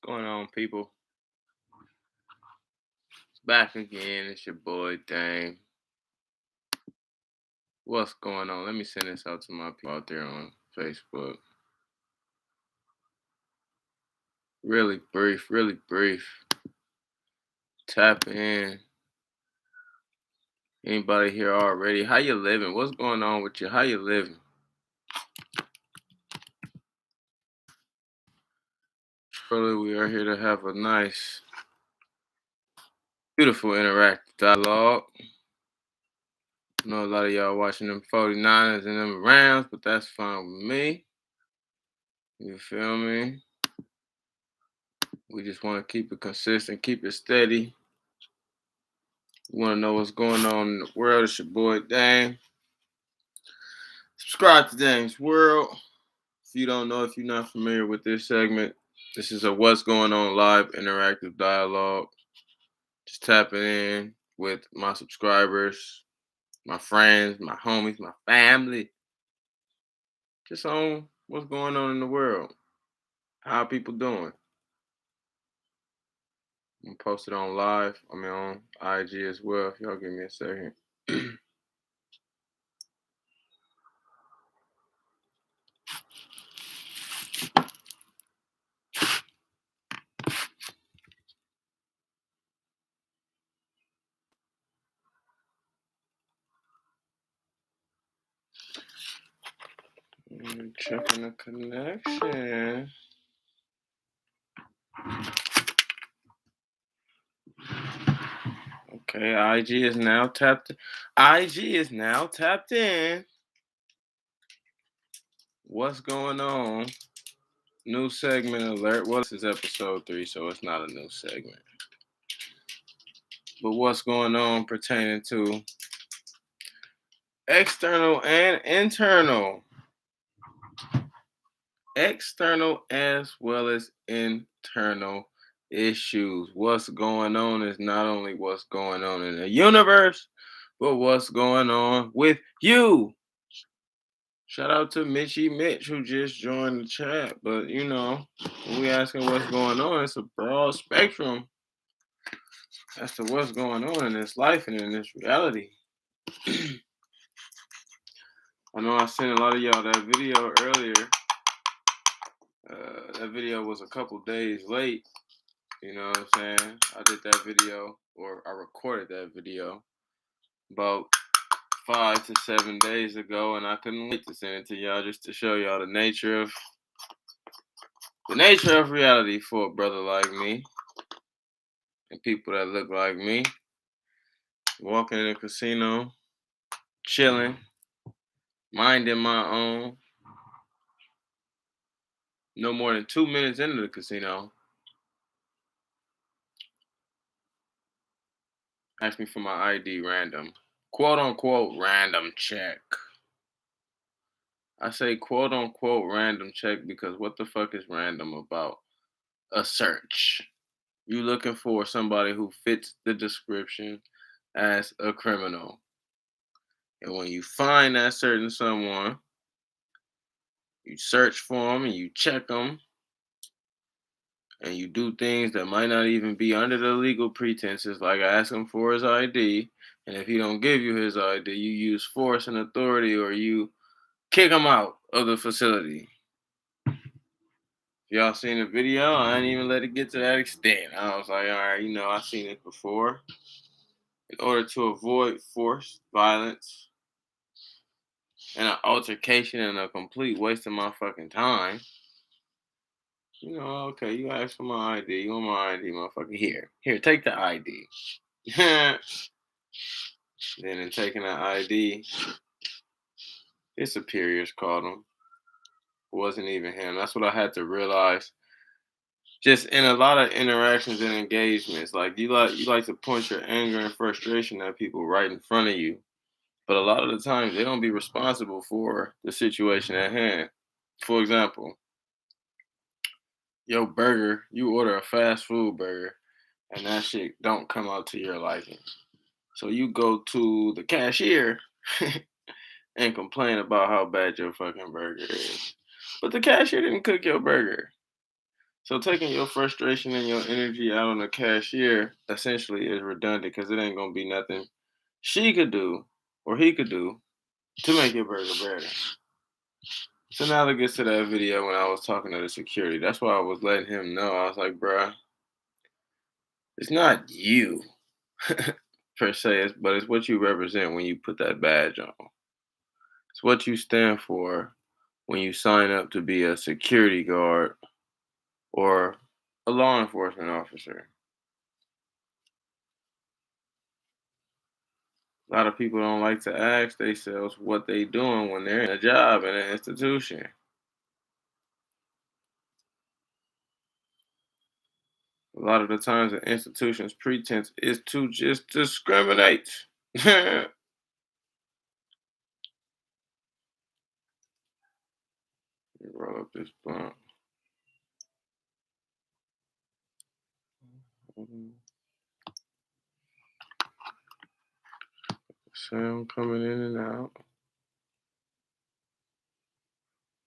Going on, people? Back again. It's your boy Dame. What's going on? Let me send this out to my people out there on Facebook. Really brief, really brief. Tap in. Anybody here already? How you living? What's going on with you? How you living? Surely we are here to have a nice, beautiful interactive dialogue. I know a lot of y'all watching them 49ers and them Rams, but that's fine with me. You feel me? We just want to keep it consistent, keep it steady. You want to know what's going on in the world? It's your boy Dame. Subscribe to Dame's World. If you don't know, if you're not familiar with this segment, this is a What's Going On live interactive dialogue. Just tapping in with my subscribers, my friends, my homies, my family. Just on what's going on in the world. How people doing? I'm gonna post it on live. On IG as well. If y'all give me a second. Checking the connection. Okay, IG is now tapped. IG is now tapped in. What's going on? New segment alert. Well, this is episode 3, so it's not a new segment. But what's going on pertaining to external and internal? External as well as internal issues. What's going on is not only what's going on in the universe, but what's going on with you. Shout out to Mitchy Mitch who just joined the chat. But when we asking what's going on, it's a broad spectrum as to what's going on in this life and in this reality. I know I sent a lot of y'all that video earlier. That video was a couple days late. You know what I'm saying? I did that video, or I recorded that video about 5 to 7 days ago, and I couldn't wait to send it to y'all just to show y'all the nature of reality for a brother like me and people that look like me. Walking in a casino, chilling, minding my own. No more than 2 minutes into the casino, asked me for my ID random. Quote unquote random check. I say quote unquote random check because what the fuck is random about a search? You looking for somebody who fits the description as a criminal. And when you find that certain someone, you search for them and you check them and you do things that might not even be under the legal pretenses, like ask him for his ID. And if he don't give you his ID, you use force and authority or you kick him out of the facility. If y'all seen the video, I ain't even let it get to that extent. I was like, all right, I've seen it before. In order to avoid force, violence, and an altercation and a complete waste of my fucking time, okay, you asked for my ID. You want my ID, motherfucker? Here, take the ID. Then in taking the ID, his superiors called him. It wasn't even him. That's what I had to realize. Just in a lot of interactions and engagements, like you like to point your anger and frustration at people right in front of you, but a lot of the times they don't be responsible for the situation at hand. For example, your burger, you order a fast food burger, and that shit don't come out to your liking. So you go to the cashier and complain about how bad your fucking burger is. But the cashier didn't cook your burger. So taking your frustration and your energy out on the cashier essentially is redundant because it ain't gonna be nothing she could do or he could do to make your burger better. So now that gets to that video when I was talking to the security. That's why I was letting him know. I was like, bruh, it's not you per se, but it's what you represent when you put that badge on. It's what you stand for when you sign up to be a security guard or a law enforcement officer. A lot of people don't like to ask themselves what they doing when they're in a job in an institution. A lot of the times the institution's pretense is to just discriminate. Roll up this blunt. Mhm. Sound coming in and out.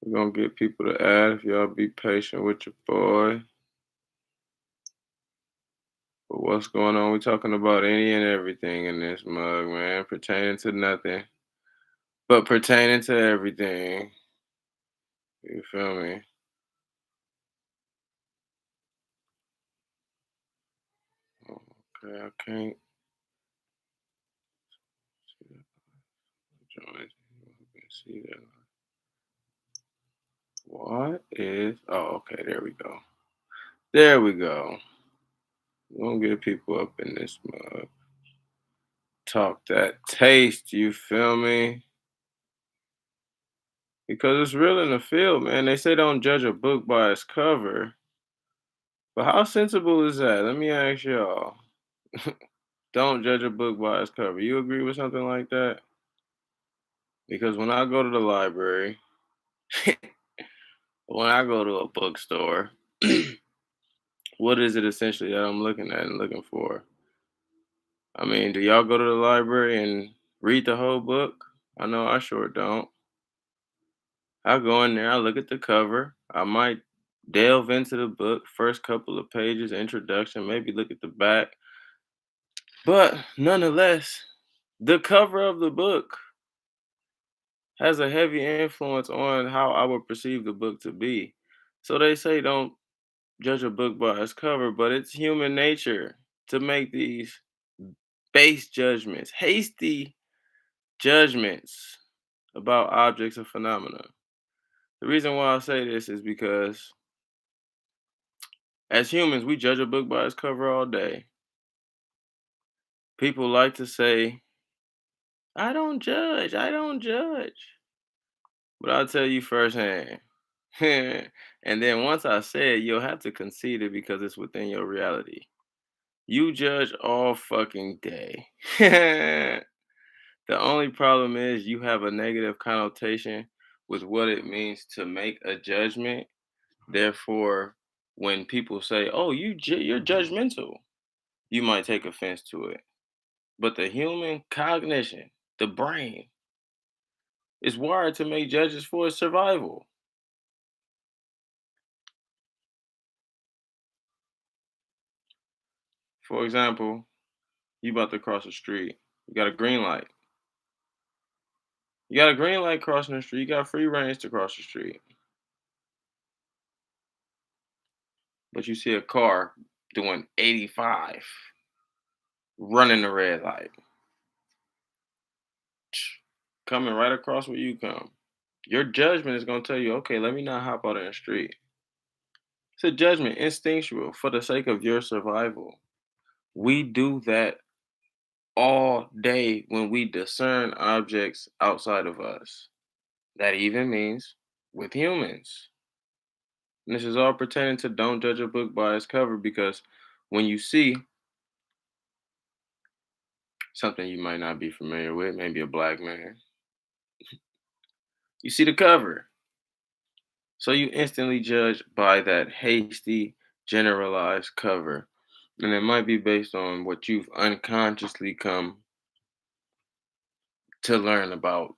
We're gonna get people to add if y'all be patient with your boy. But what's going on? We talking about any and everything in this mug, man, pertaining to nothing, but pertaining to everything. You feel me? Okay, I can't see that joint. See that. What is? Oh, okay. There we go. There we go. We're gonna get people up in this mug. Talk that taste. You feel me? Because it's real in the field, man. They say don't judge a book by its cover. But how sensible is that? Let me ask y'all. Don't judge a book by its cover. You agree with something like that? Because when I go to the library, when I go to a bookstore, what is it essentially that I'm looking at and looking for? I mean, do y'all go to the library and read the whole book? I know I sure don't. I go in there, I look at the cover. I might delve into the book, first couple of pages, introduction, maybe look at the back. But nonetheless, the cover of the book has a heavy influence on how I would perceive the book to be. So they say don't judge a book by its cover, but it's human nature to make these base judgments, hasty judgments about objects or phenomena. The reason why I say this is because as humans, we judge a book by its cover all day. People like to say, I don't judge, I don't judge. But I'll tell you firsthand. And then once I say it, you'll have to concede it because it's within your reality. You judge all fucking day. The only problem is you have a negative connotation with what it means to make a judgment. Therefore, when people say, "Oh, you're judgmental," you might take offense to it. But the human cognition, the brain, is wired to make judges for its survival. For example, you about to cross the street. You got a green light. You got a green light crossing the street. You got free range to cross the street. But you see a car doing 85, running the red light, coming right across where you come. Your judgment is going to tell you, okay, let me not hop out in the street. It's a judgment, instinctual, for the sake of your survival. We do that all day when we discern objects outside of us. That even means with humans. And this is all pertaining to don't judge a book by its cover because when you see something you might not be familiar with, maybe a black man, you see the cover. So you instantly judge by that hasty, generalized cover. And it might be based on what you've unconsciously come to learn about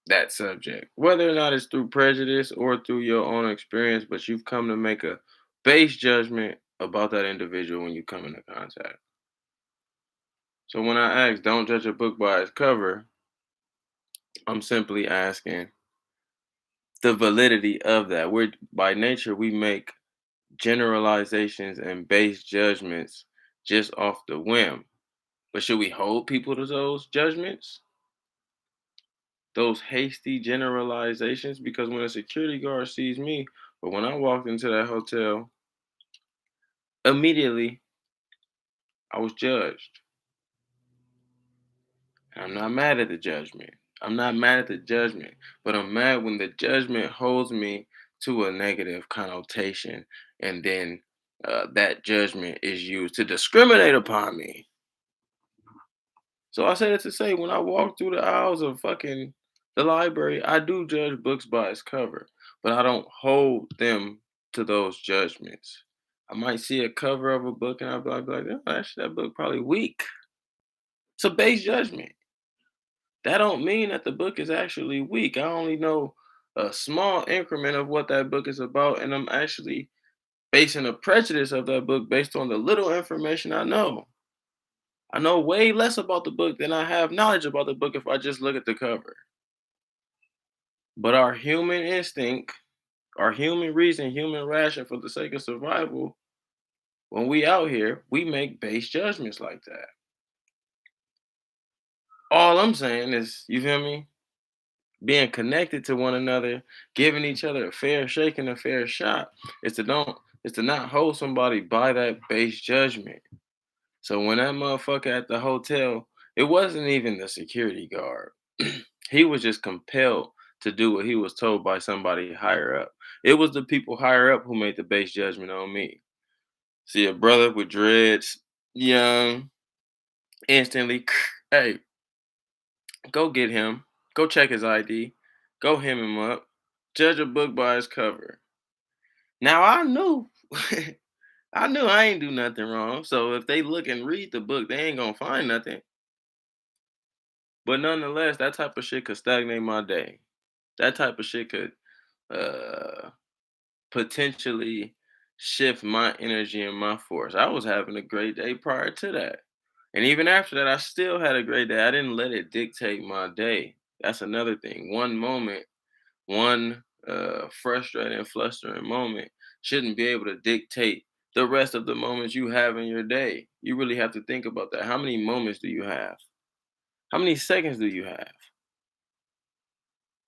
that subject. Whether or not it's through prejudice or through your own experience, but you've come to make a base judgment about that individual when you come into contact. So when I ask, don't judge a book by its cover, I'm simply asking the validity of that. We're by nature we make generalizations and base judgments just off the whim. But should we hold people to those judgments? Those hasty generalizations? Because when a security guard sees me, or when I walked into that hotel, immediately I was judged. I'm not mad at the judgment. I'm not mad at the judgment, but I'm mad when the judgment holds me to a negative connotation, and then that judgment is used to discriminate upon me. So I say that to say, when I walk through the aisles of fucking the library, I do judge books by its cover, but I don't hold them to those judgments. I might see a cover of a book and I'll be like, oh, actually, that book probably weak. It's a base judgment. That don't mean that the book is actually weak. I only know a small increment of what that book is about, and I'm actually basing a prejudice of that book based on the little information I know. I know way less about the book than I have knowledge about the book if I just look at the cover. But our human instinct, our human reason, human ration for the sake of survival, when we out here, we make base judgments like that. All I'm saying is, you feel me? Being connected to one another, giving each other a fair shake and a fair shot, is to don't is to not hold somebody by that base judgment. So when that motherfucker at the hotel, it wasn't even the security guard. He was just compelled to do what he was told by somebody higher up. It was the people higher up who made the base judgment on me. See a brother with dreads, young, instantly, hey, go get him. Go check his ID. Go hem him up. Judge a book by its cover. Now I knew, I knew I ain't do nothing wrong. So if they look and read the book, they ain't gonna find nothing. But nonetheless, that type of shit could stagnate my day. That type of shit could uh potentially shift my energy and my force. I was having a great day prior to that. And even after that, I still had a great day. I didn't let it dictate my day. That's another thing. One moment, one frustrating, flustering moment shouldn't be able to dictate the rest of the moments you have in your day. You really have to think about that. How many moments do you have? How many seconds do you have?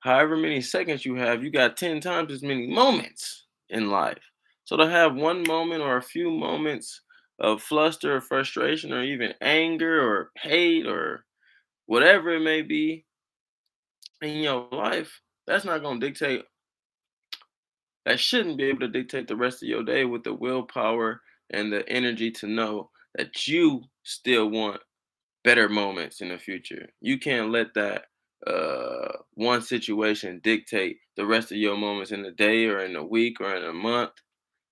However many seconds you have, you got 10 times as many moments in life. So to have one moment or a few moments of fluster or frustration or even anger or hate or whatever it may be in your life, that's not going to dictate, that shouldn't be able to dictate the rest of your day with the willpower and the energy to know that you still want better moments in the future. You can't let that one situation dictate the rest of your moments in the day or in a week or in a month.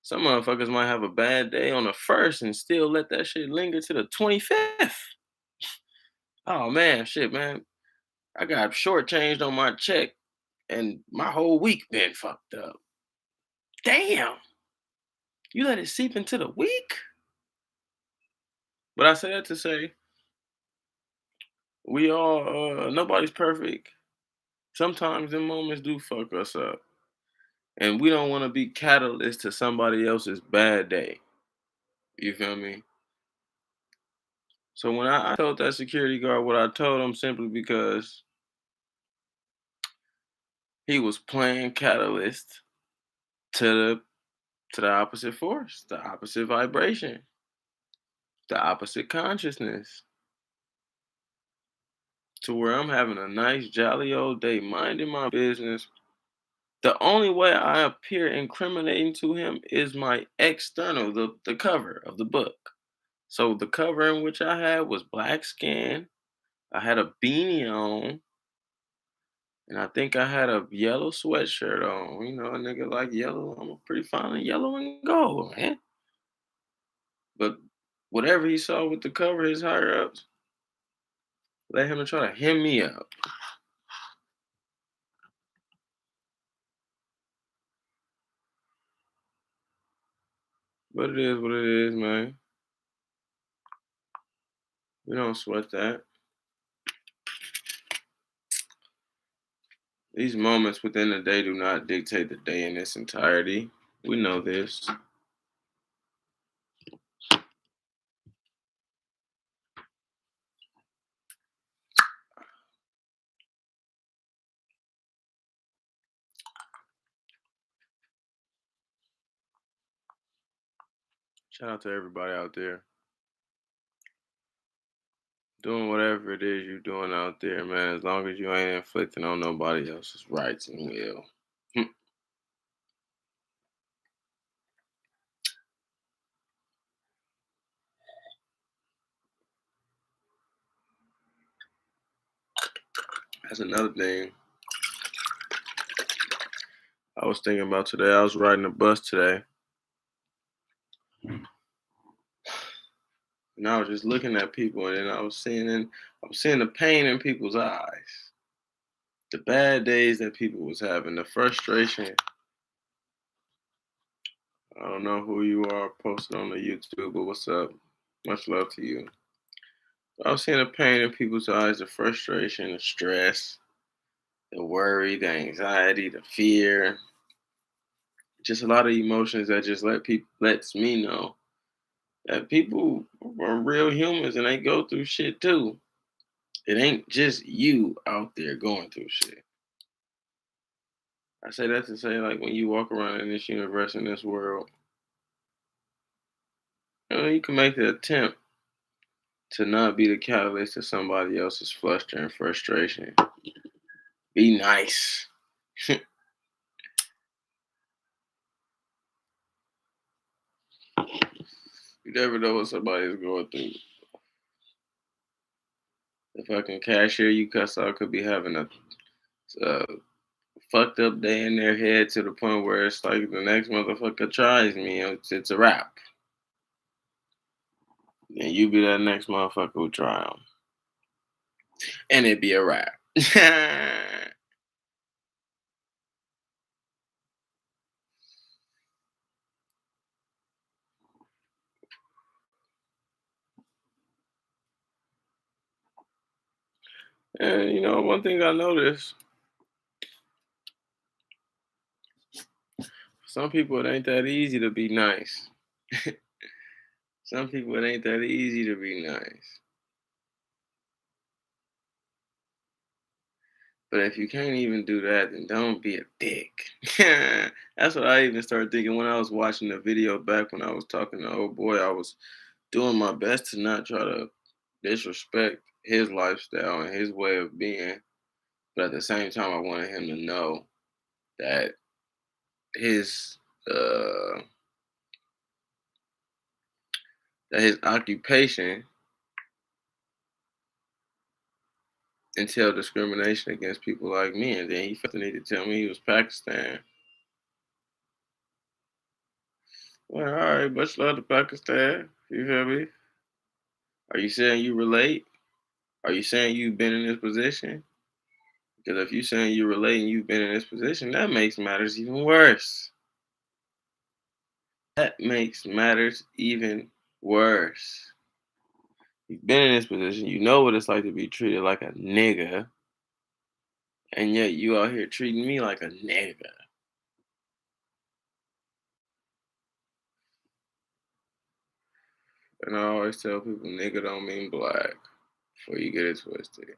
Some motherfuckers might have a bad day on the first and still let that shit linger to the 25th. Oh man, shit, man. I got shortchanged on my check and my whole week been fucked up. Damn, you let it seep into the week? But I say that to say we all nobody's perfect. Sometimes them moments do fuck us up. And we don't want to be catalyst to somebody else's bad day. You feel me? So when I told that security guard what I told him simply because he was playing catalyst to the opposite force, the opposite vibration, the opposite consciousness. To where I'm having a nice jolly old day, minding my business. The only way I appear incriminating to him is my external, the cover of the book. So the cover in which I had was black skin. I had a beanie on, and I think I had a yellow sweatshirt on. You know, a nigga like yellow. I'm pretty fond of yellow and gold, man. But whatever he saw with the cover, his higher ups, let him try to hem me up. But it is what it is, man. We don't sweat that. These moments within the day do not dictate the day in its entirety. We know this. Shout out to everybody out there doing whatever it is you're doing out there, man. As long as you ain't inflicting on nobody else's rights and will. That's another thing I was thinking about today. I was riding the bus today, and I was just looking at people, and then I was seeing the pain in people's eyes, the bad days that people was having, the frustration. I don't know who you are posted on the YouTube, but what's up? Much love to you. I was seeing the pain in people's eyes, the frustration, the stress, the worry, the anxiety, the fear, just a lot of emotions that just lets me know that people are real humans and they go through shit too. It ain't just you out there going through shit. I say that to say, like, when you walk around in this universe, in this world, you can make the attempt to not be the catalyst to somebody else's fluster and frustration. Be nice. You never know what somebody is going through. The fucking cashier you cuss out could be having a fucked up day in their head to the point where it's like the next motherfucker tries me, it's a wrap. And you be that next motherfucker who try them. And it be a wrap. And one thing I noticed, some people it ain't that easy to be nice. Some people it ain't that easy to be nice. But if you can't even do that, then don't be a dick. That's what I even started thinking when I was watching the video back when I was talking to old boy. I was doing my best to not try to disrespect his lifestyle and his way of being. But at the same time, I wanted him to know that his uh, his occupation entailed discrimination against people like me. And then he felt the need to tell me he was Pakistan. Well, all right, much love to Pakistan. You feel me? Are you saying you relate? Are you saying you've been in this position? Because if you're saying you relate and you've been in this position, that makes matters even worse. That makes matters even worse. You've been in this position, you know what it's like to be treated like a nigga, and yet you out here treating me like a nigga. And I always tell people nigga don't mean black before you get it twisted.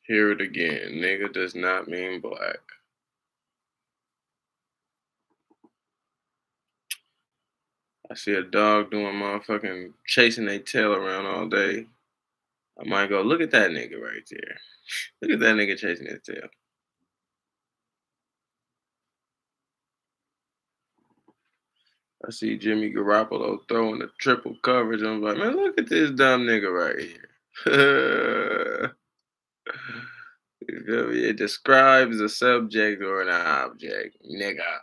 Hear it again. Nigga does not mean black. I see a dog doing motherfucking chasing their tail around all day. I might go, look at that nigga right there. Look at that nigga chasing his tail. I see Jimmy Garoppolo throwing the triple coverage. I'm like, man, look at this dumb nigga right here. You feel me? It describes a subject or an object. Nigga.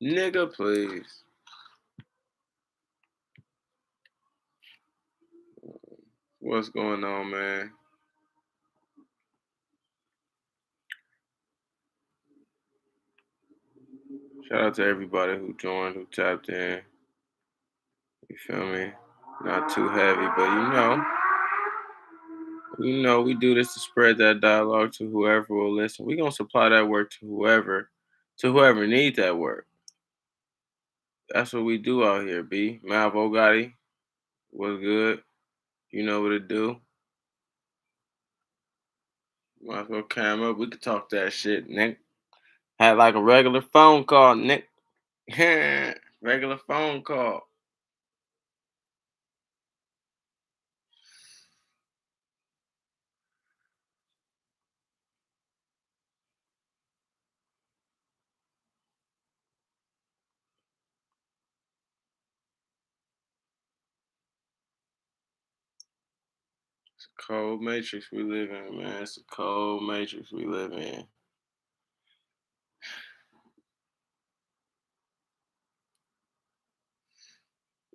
Nigga, please. What's going on, man? Shout out to everybody who joined, who tapped in. You feel me? Not too heavy, but we do this to spread that dialogue to whoever will listen. We gonna supply that work to whoever need that work. That's what we do out here, B. Malvo Gotti, what's good? You know what it do. Might as well cam up. We could talk that shit, Nick. Had like a regular phone call, Nick. Regular phone call. It's a cold matrix we live in, man. It's a cold matrix we live in.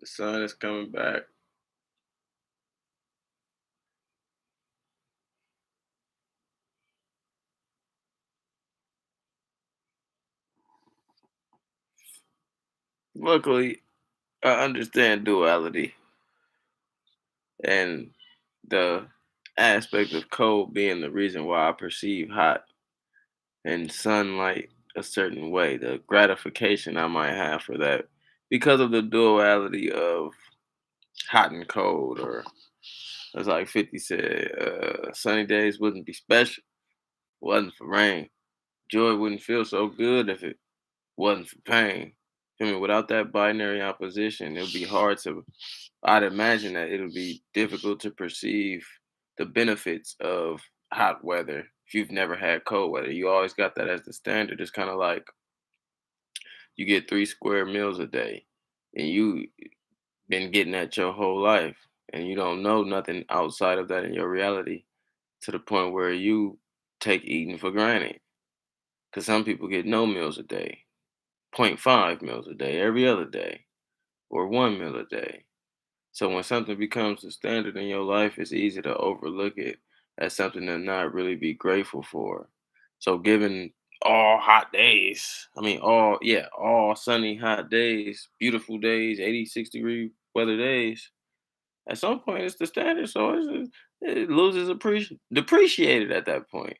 The sun is coming back. Luckily, I understand duality and the aspect of cold being the reason why I perceive hot and sunlight a certain way, the gratification I might have for that because of the duality of hot and cold, or as like 50 said, sunny days wouldn't be special, wasn't for rain. Joy wouldn't feel so good if it wasn't for pain. I mean, without that binary opposition, it would be hard to, I'd imagine that it would be difficult to perceive the benefits of hot weather if you've never had cold weather. You always got that as the standard. It's kind of like you get 3 square meals a day, and you been getting that your whole life, and you don't know nothing outside of that in your reality to the point where you take eating for granted. Because some people get no meals a day, point 0.5 meals a day, every other day, or 1 meal a day. So when something becomes the standard in your life, it's easy to overlook it as something to not really be grateful for. So given all hot days, I mean all sunny hot days, beautiful days, 86-degree weather days, at some point it's the standard. So it loses depreciated at that point.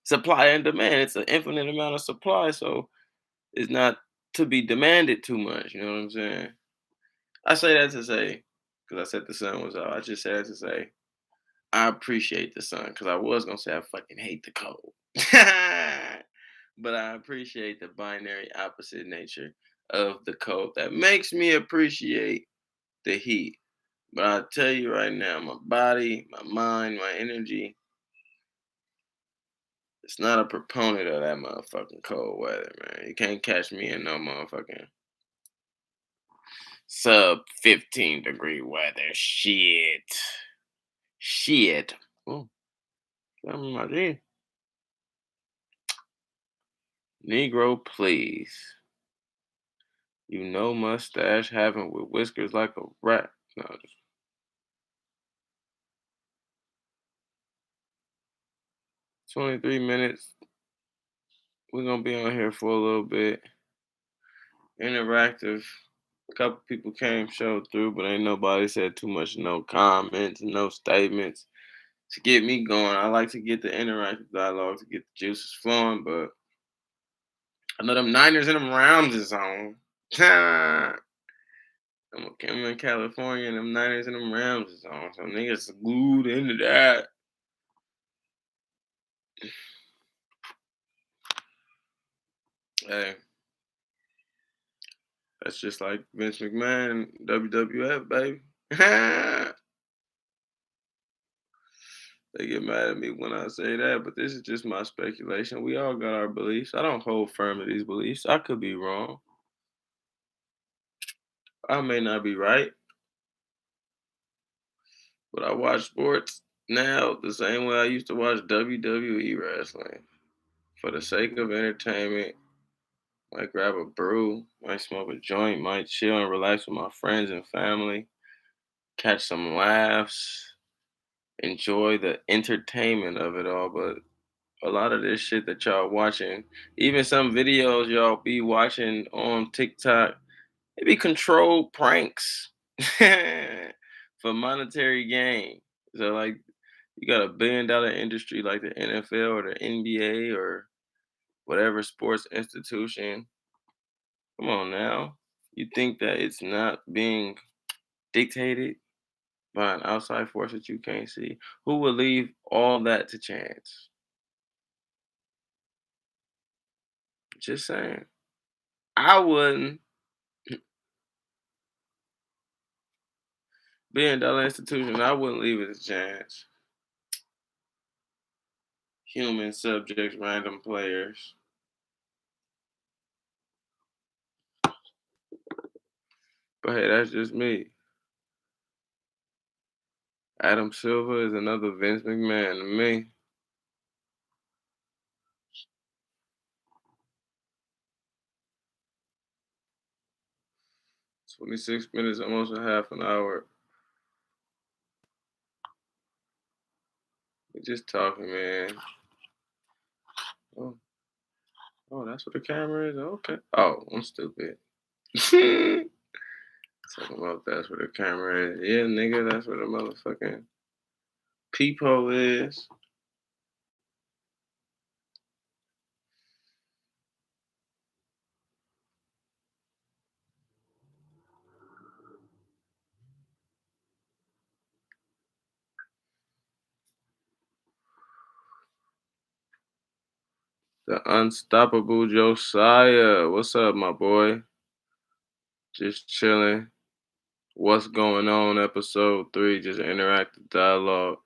Supply and demand. It's an infinite amount of supply, so it's not to be demanded too much. You know what I'm saying? I say that to say, because I said the sun was out. I just said that to say I appreciate the sun, because I was gonna say I fucking hate the cold, but I appreciate the binary opposite nature of the cold that makes me appreciate the heat. But I'll tell you right now, my body, my mind, my energy, it's not a proponent of that motherfucking cold weather, man. You can't catch me in no motherfucking sub 15-degree weather. Shit. Shit. Oh, something in my dream. Negro, please. You know mustache having with whiskers like a rat. No, just 23 minutes. We're gonna be on here for a little bit. Interactive. A couple people came, showed through, but ain't nobody said too much, no comments, no statements to get me going. I like to get the interactive dialogue to get the juices flowing, but I know them Niners and them Rams is on. I'm in California and them Niners and them Rams is on. So niggas glued into that. Hey, that's just like Vince McMahon and WWF, baby. They get mad at me when I say that, but this is just my speculation. We all got our beliefs. I don't hold firm to these beliefs. I could be wrong. I may not be right, but I watch sports now the same way I used to watch WWE wrestling. For the sake of entertainment, might grab a brew, might smoke a joint, might chill and relax with my friends and family, catch some laughs, enjoy the entertainment of it all. But a lot of this shit that y'all watching, even some videos y'all be watching on TikTok, it be controlled pranks for monetary gain. So like you got $1 billion industry like the NFL or the NBA or whatever sports institution. Come on now. You think that it's not being dictated by an outside force that you can't see? Who would leave all that to chance? Just saying. I wouldn't. $1 billion institution, I wouldn't leave it to chance. Human subjects, random players. But hey, that's just me. Adam Silver is another Vince McMahon to me. 26 minutes, almost a half an hour. We just talking, man. Oh, oh, that's what the camera is? Okay. Oh, I'm stupid. Talking about that's where the camera is. Yeah, nigga, that's where the motherfucking peephole is. The unstoppable Josiah. What's up, my boy? Just chilling. What's going on? Episode 3, just interactive dialogue.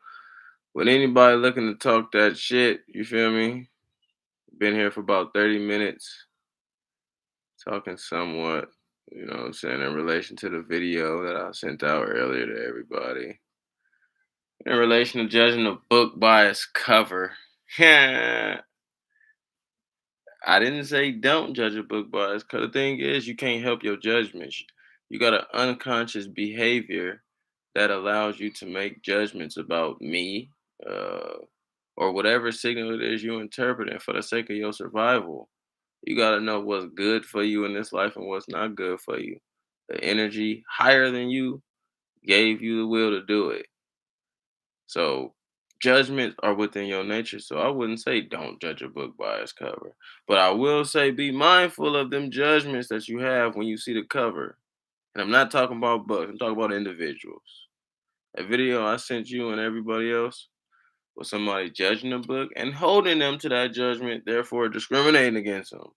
With anybody looking to talk that shit, you feel me? Been here for about 30 minutes, talking somewhat, you know what I'm saying, in relation to the video that I sent out earlier to everybody. In relation to judging a book by its cover. I didn't say don't judge a book by its cover. The thing is, you can't help your judgments. You got an unconscious behavior that allows you to make judgments about me, uh, or whatever signal it is you interpreting for the sake of your survival. You got to know what's good for you in this life and what's not good for you. The energy higher than you gave you the will to do it. So judgments are within your nature. So I wouldn't say don't judge a book by its cover. But I will say be mindful of them judgments that you have when you see the cover. And I'm not talking about books, I'm talking about individuals. That video I sent you and everybody else was somebody judging a book and holding them to that judgment, therefore discriminating against them.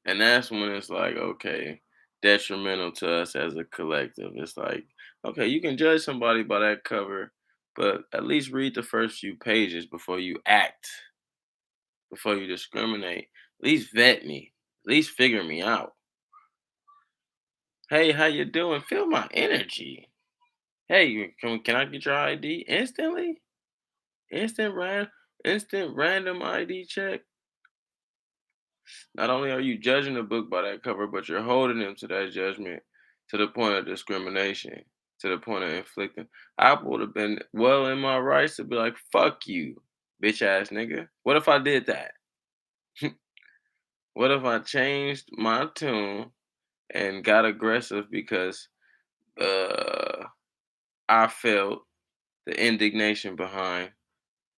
And that's when it's like, okay, detrimental to us as a collective. It's like, okay, you can judge somebody by that cover, but at least read the first few pages before you act, before you discriminate. At least vet me. At least figure me out. Hey, how you doing? Feel my energy. Hey, can I get your ID instantly? Instant ran instant random ID check. Not only are you judging the book by that cover, but you're holding them to that judgment to the point of discrimination, to the point of inflicting. I would have been well in my rights to be like, fuck you, bitch ass nigga. What if I did that? What if I changed my tune and got aggressive because uh, I felt the indignation behind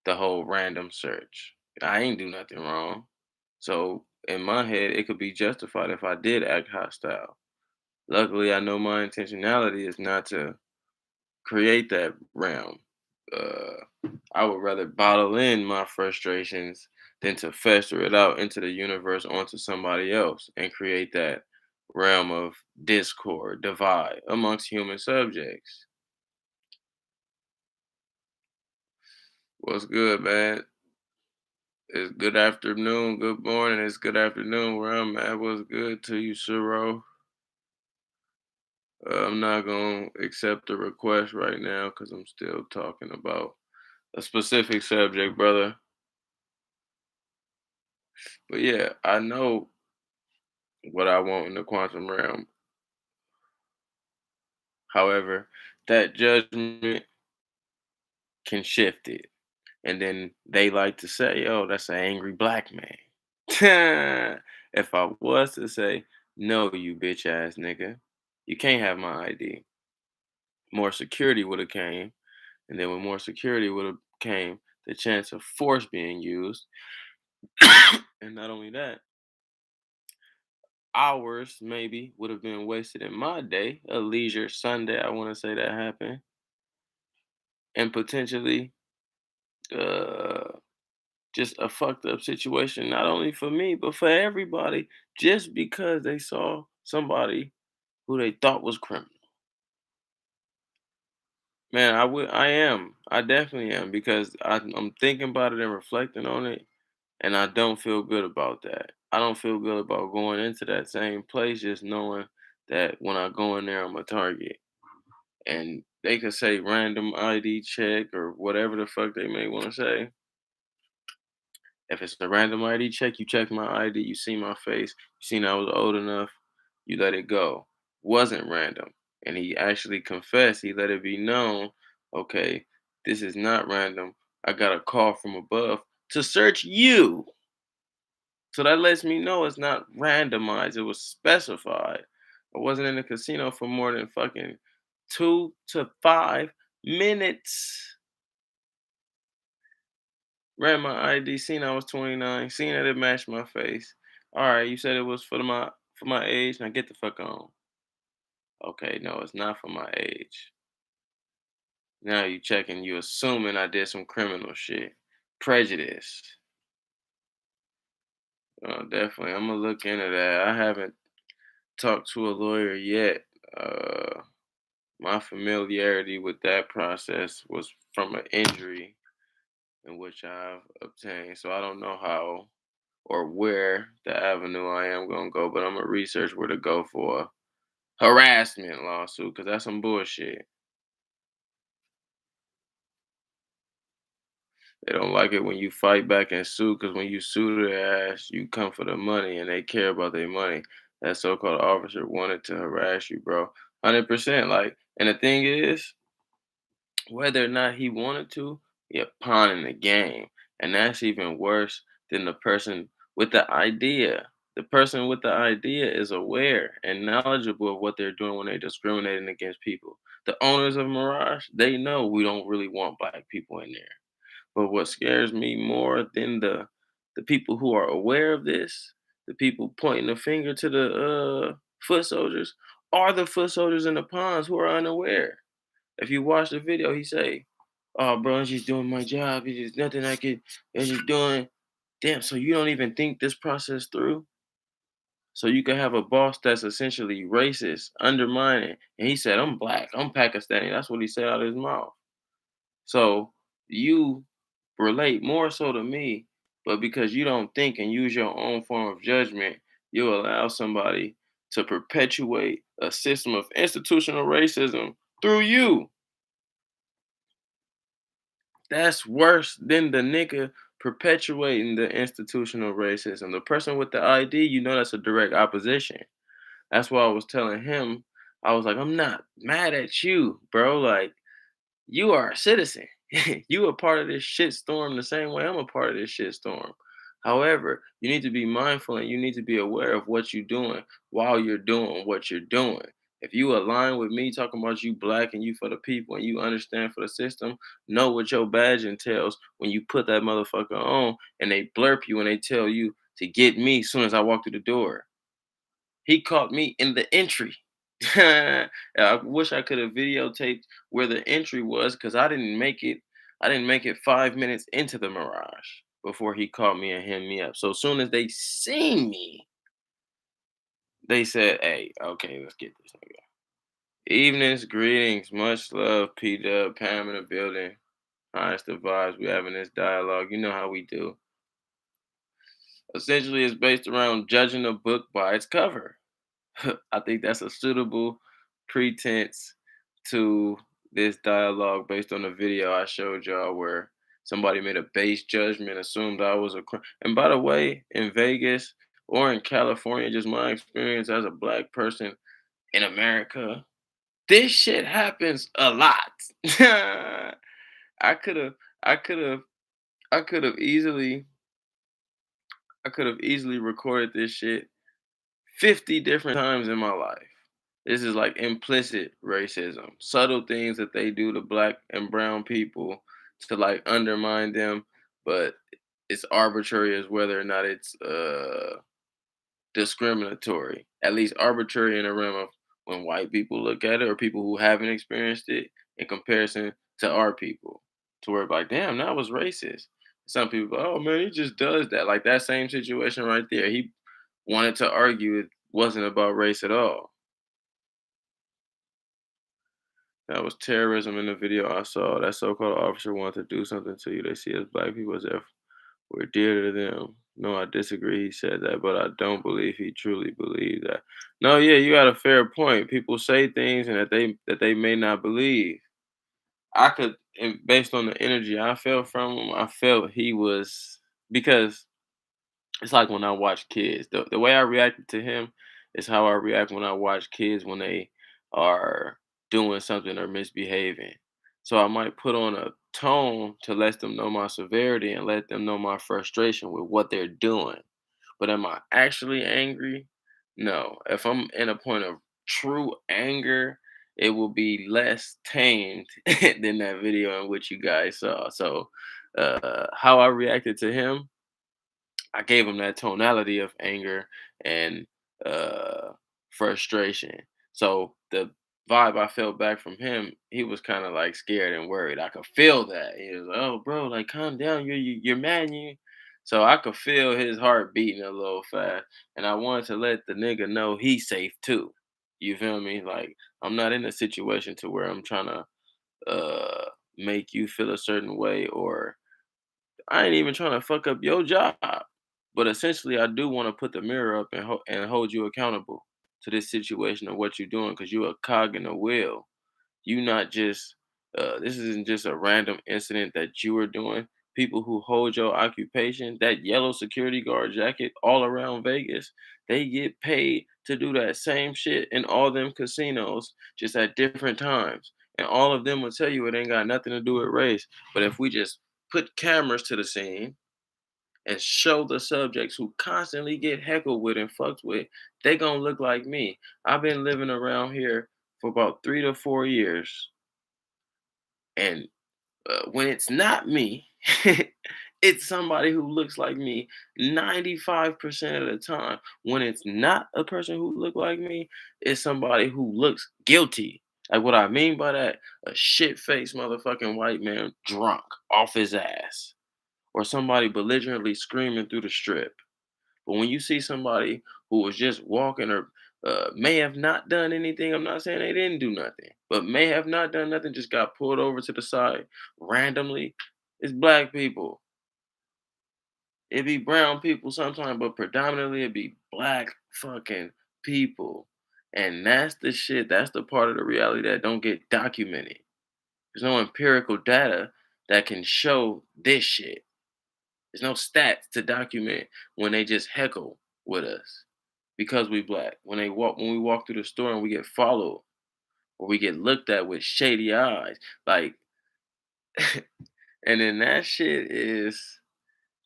the whole random search? I ain't do nothing wrong. So in my head, it could be justified if I did act hostile. Luckily, I know my intentionality is not to create that realm. I would rather bottle in my frustrations than to fester it out into the universe onto somebody else and create that realm of discord, divide amongst human subjects. What's good, man? It's good afternoon, good morning, it's good afternoon where I'm at. What's good to you, Siro? I'm not gonna accept the request right now because I'm still talking about a specific subject, brother. But yeah, I know what I want in the quantum realm. However, that judgment can shift it. And then they like to say, "Oh, that's an angry black man." If I was to say, "No, you bitch ass nigga, you can't have my ID," more security would have came, and then when more security would have came, the chance of force being used, and not only that, hours maybe would have been wasted in my day, a leisure Sunday. I want to say that happened, and potentially, uh, just a fucked up situation, not only for me but for everybody, just because they saw somebody who they thought was criminal. Man, I definitely am because I'm thinking about it and reflecting on it, and I don't feel good about that. I don't feel good about going into that same place just knowing that when I go in there, I'm a target. And they could say random ID check or whatever the fuck they may want to say. If it's a random ID check, you check my ID, you see my face, you seen I was old enough, you let it go. Wasn't random. And he actually confessed, he let it be known, okay, this is not random. I got a call from above to search you. So that lets me know it's not randomized, it was specified. I wasn't in the casino for more than fucking 2 to 5 minutes. Ran my ID, seen I was 29, seen that it matched my face. All right, you said it was for my age. Now get the fuck on. Okay, no, it's not for my age. Now you checking, you assuming I did some criminal shit. Prejudice. Definitely. I'm gonna look into that. I haven't talked to a lawyer yet. Uh, my familiarity with that process was from an injury in which I've obtained. So I don't know how or where the avenue I am gonna go, but I'm gonna research where to go for a harassment lawsuit because that's some bullshit. They don't like it when you fight back and sue because when you sue their ass, you come for the money and they care about their money. That so-called officer wanted to harass you, bro. 100%. Like, and the thing is, whether or not he wanted to, you're pawning the game. And that's even worse than the person with the idea. The person with the idea is aware and knowledgeable of what they're doing when they're discriminating against people. The owners of Mirage, they know we don't really want black people in there. But what scares me more than the people who are aware of this, the people pointing the finger to the foot soldiers, are the foot soldiers in the ponds who are unaware. If you watch the video, he say, "Oh, bro, I'm just doing my job. It's just nothing I could. I'm just doing." Damn. So you don't even think this process through. So you can have a boss that's essentially racist, undermining, and he said, "I'm black. I'm Pakistani." That's what he said out of his mouth. So you relate more so to me, but because you don't think and use your own form of judgment, you allow somebody to perpetuate a system of institutional racism through you. That's worse than the nigga perpetuating the institutional racism. The person with the ID, you know that's a direct opposition. That's why I was telling him, I was like, I'm not mad at you, bro. Like, you are a citizen. You a part of this shit storm the same way I'm a part of this shit storm. However, you need to be mindful and you need to be aware of what you're doing while you're doing what you're doing. If you align with me talking about you black and you for the people and you understand for the system, know what your badge entails when you put that motherfucker on and they blurp you and they tell you to get me as soon as I walk through the door. He caught me in the entry. I wish I could have videotaped where the entry was because I didn't make it. I didn't make it 5 minutes into the Mirage before he caught me and hemmed me up. So as soon as they seen me, they said, "Hey, okay, let's get this nigga." Evenings, greetings, much love, P Dub, Pam in the building. Highest the vibes. We having this dialogue. You know how we do. Essentially, it's based around judging a book by its cover. I think that's a suitable pretense to this dialogue based on the video I showed y'all where somebody made a base judgment, assumed I was a crime. And by the way, in Vegas or in California, just my experience as a black person in America, this shit happens a lot. I could have, I could have. I could have easily I could have easily recorded this shit 50 different times in my life. This is like implicit racism, subtle things that they do to black and brown people to like undermine them, but it's arbitrary as whether or not it's discriminatory. At least arbitrary in the realm of when white people look at it or people who haven't experienced it in comparison to our people. To where like, damn, that was racist. Some people, oh man, he just does that. Like that same situation right there. He wanted to argue it wasn't about race at all. That was terrorism in the video I saw. That so-called officer wanted to do something to you. They see us black people as if we're dear to them. No, I disagree. He said that, but I don't believe he truly believed that. No, yeah, you got a fair point. People say things and that they may not believe. I could, and based on the energy I felt from him, I felt he was because it's like when I watch kids. The way I reacted to him is how I react when I watch kids when they are doing something or misbehaving. So I might put on a tone to let them know my severity and let them know my frustration with what they're doing. But am I actually angry? No. If I'm in a point of true anger, it will be less tamed than that video in which you guys saw. So how I reacted to him, I gave him that tonality of anger and uh, frustration. So the vibe I felt back from him, he was kind of like scared and worried. I could feel that. He was like, "Oh, bro, like calm down. You're mad. You." So I could feel his heart beating a little fast, and I wanted to let the nigga know he's safe too. You feel me? Like I'm not in a situation to where I'm trying to make you feel a certain way or I ain't even trying to fuck up your job. But essentially, I do want to put the mirror up and and hold you accountable to this situation of what you're doing because you're a cog in the wheel. You not just this isn't just a random incident that you are doing. People who hold your occupation, that yellow security guard jacket all around Vegas, they get paid to do that same shit in all them casinos, just at different times. And all of them will tell you it ain't got nothing to do with race. But if we just put cameras to the scene and show the subjects who constantly get heckled with and fucked with, they gonna look like me. I've been living around here for about 3 to 4 years, and when it's not me, it's somebody who looks like me 95% of the time. When it's not a person who look like me, it's somebody who looks guilty. Like what I mean by that, a shit-faced motherfucking white man drunk off his ass or somebody belligerently screaming through the strip. But when you see somebody who was just walking or may have not done anything, I'm not saying they didn't do nothing, but may have not done nothing, just got pulled over to the side randomly. It's black people. It be brown people sometimes, but predominantly it be black fucking people. And that's the shit, that's the part of the reality that don't get documented. There's no empirical data that can show this shit. There's no stats to document when they just heckle with us because we black. When we walk through the store and we get followed or we get looked at with shady eyes, like and then that shit is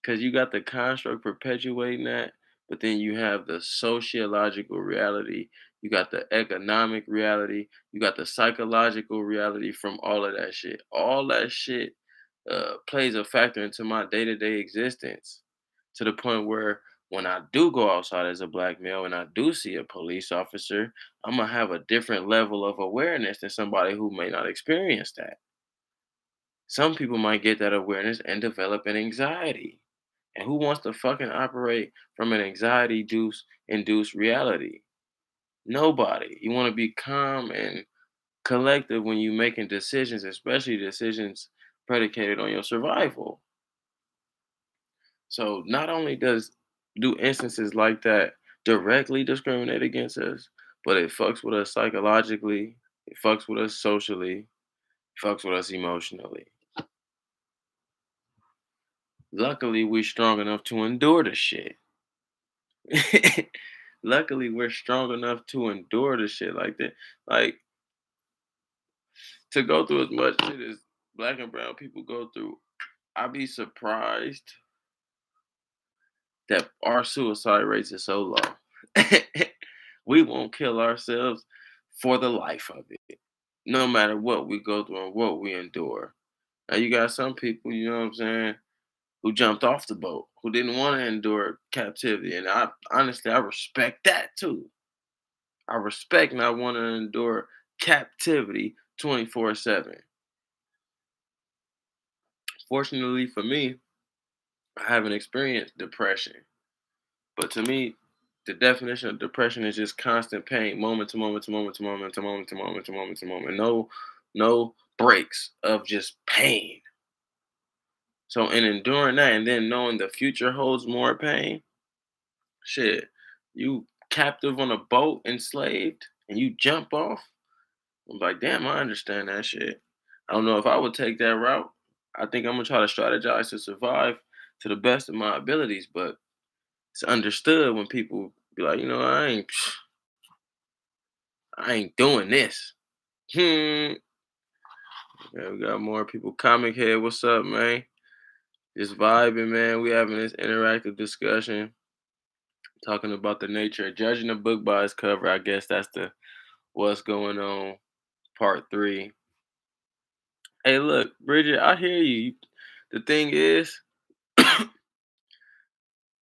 because you got the construct perpetuating that, but then you have the sociological reality, you got the economic reality, you got the psychological reality from all of that shit. All that shit plays a factor into my day to day existence to the point where when I do go outside as a black male and I do see a police officer, I'm gonna have a different level of awareness than somebody who may not experience that. Some people might get that awareness and develop an anxiety. And who wants to fucking operate from an anxiety induced reality? Nobody. You want to be calm and collective when you're making decisions, especially decisions predicated on your survival. So not only do instances like that directly discriminate against us, but it fucks with us psychologically, it fucks with us socially, it fucks with us emotionally. Luckily, we're strong enough to endure the shit. Luckily, we're strong enough to endure the shit like that. Like to go through as much shit as black and brown people go through. I'd be surprised that our suicide rates is so low. We won't kill ourselves for the life of it, no matter what we go through and what we endure. Now you got some people, you know what I'm saying, who jumped off the boat, who didn't want to endure captivity. And I honestly I respect that too. I respect not wanting to endure captivity 24/7. Fortunately for me, I haven't experienced depression. But to me, the definition of depression is just constant pain, moment to moment to moment to moment to moment to moment to moment to moment. No breaks of just pain. So in enduring that and then knowing the future holds more pain, shit, you captive on a boat, enslaved, and you jump off. I'm like, damn, I understand that shit. I don't know if I would take that route. I think I'm gonna try to strategize to survive to the best of my abilities, but it's understood when people be like, I ain't doing this. Hmm. Yeah, we got more people. Comic Head, what's up, man? Just vibing, man. We having this interactive discussion, talking about the nature of judging a book by its cover. I guess that's the what's going on, part three. Hey, look, Bridget, I hear you. The thing is,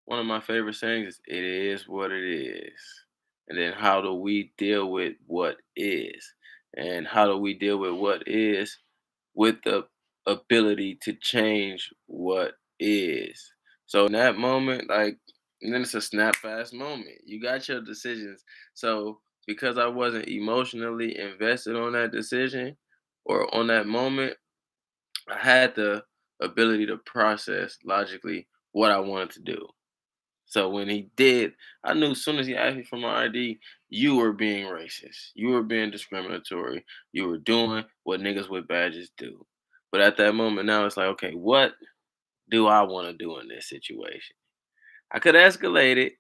one of my favorite sayings is "It is what it is," and then how do we deal with what is, and how do we deal with what is with the ability to change what is. So in that moment, like, and then it's a snap fast moment. You got your decisions. So because I wasn't emotionally invested on that decision or on that moment, I had the ability to process logically what I wanted to do. So when he did, I knew as soon as he asked me for my ID, you were being racist. You were being discriminatory. You were doing what niggas with badges do. But at that moment now it's like, okay, what do I want to do in this situation? I could escalate it.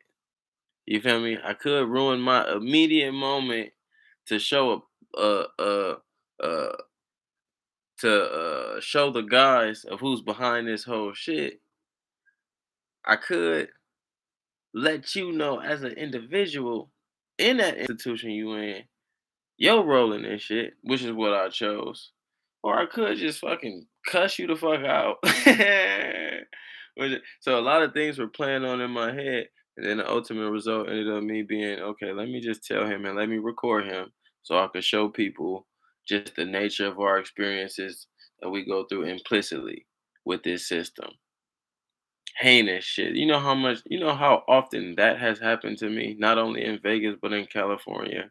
You feel me? I could ruin my immediate moment to show uh show the guys of who's behind this whole shit. I could let you know as an individual in that institution you in, your role in this shit, which is what I chose. Or I could just fucking cuss you the fuck out. So a lot of things were playing on in my head. And then the ultimate result ended up me being, okay, let me just tell him and let me record him so I could show people just the nature of our experiences that we go through implicitly with this system. Heinous shit. You know how often that has happened to me, not only in Vegas, but in California.